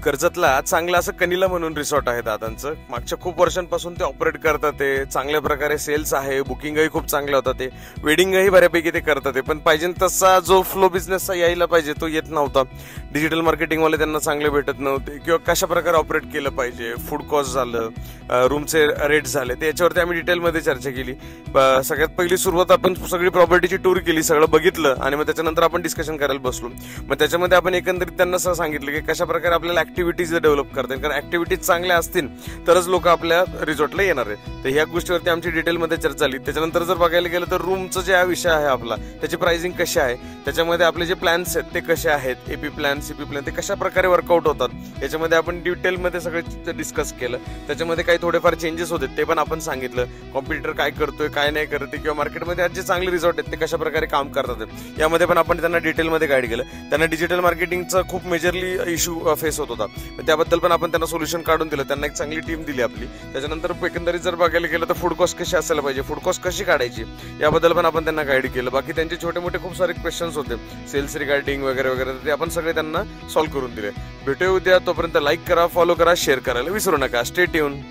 कर्जतला चांगलं असं कनिला म्हणून रिसॉर्ट आहे दादांचं. मागच्या खूप वर्षांपासून ते ऑपरेट करतात. ते चांगल्या प्रकारे सेल्स आहे, बुकिंगही खूप चांगलं होतं. ते वेडिंगही बऱ्यापैकी ते करतात. पण पाहिजे तसा जो फ्लो बिझनेसचा यायला पाहिजे तो येत नव्हता. डिजिटल मार्केटिंगवाले त्यांना चांगले भेटत नव्हते किंवा कशा प्रकारे ऑपरेट केलं पाहिजे, फूड कॉस्ट झालं, रूमचे रेट झाले, ते याच्यावरती आम्ही डिटेलमध्ये चर्चा केली. सगळ्यात पहिली सुरुवात आपण सगळी प्रॉपर्टीची टूर केली, सगळं बघितलं आणि मग त्याच्यानंतर आपण डिस्कशन करायला बसलो. मग त्याच्यामध्ये आपण एकंदरीत त्यांना असं सांगितलं की कशा प्रकारे आपल्याला ऍक्टिव्हिटीज डेव्हलप करता येईल, कारण ऍक्टिव्हिटीज चांगल्या असतील तरच लोक आपल्या रिसॉर्टला येणार आहेत. तर ह्या गोष्टीवरती आमची डिटेलमध्ये चर्चा झाली. त्याच्यानंतर जर बघायला गेलं तर रूमचं जे हा विषय आहे आपला, त्याची प्राइसिंग कशी आहे, त्याच्यामध्ये आपले जे प्लॅन्स आहेत ते कसे आहेत, एपी प्लॅन, सीपी प्लॅन, ते कशा प्रकारे वर्कआउट होतात, याच्यामध्ये आपण डिटेलमध्ये सगळं डिस्कस केलं. त्याच्यामध्ये काही थोडेफार चेंजेस होते ते पण आपण सांगितलं. कॉम्पिटिटर काय करतोय, काय नाही करते, किंवा मार्केटमध्ये आज जे चांगले रिसॉर्ट आहेत ते कशा प्रकारे काम करतात, यामध्ये पण आपण त्यांना डिटेलमध्ये गाईड केलं. त्यांना डिजिटल मार्केटिंगचा खूप मेजरली इश्यू फेस होत होता, त्याबद्दल पण आपण त्यांना सोल्युशन काढून दिलं. त्यांना एक चांगली टीम दिली आपली. त्याच्यानंतर एकंदरीत जर बघायला गेलं तर फूड कॉस्ट कशी असायला पाहिजे, फूड कॉस्ट कशी काढायची, याबद्दल पण आपण त्यांना गाईड केलं. बाकी त्यांचे छोटे मोठे खूप सारे क्वेश्चन्स होते सेल्स रिगार्डिंग वगैरे वगैरे, ते आपण सगळे त्यांना सॉल्व्ह करून दिले. भेटूया उद्या. तोपर्यंत लाईक करा, फॉलो करा, शेअर करायला विसरू नका. Stay tune.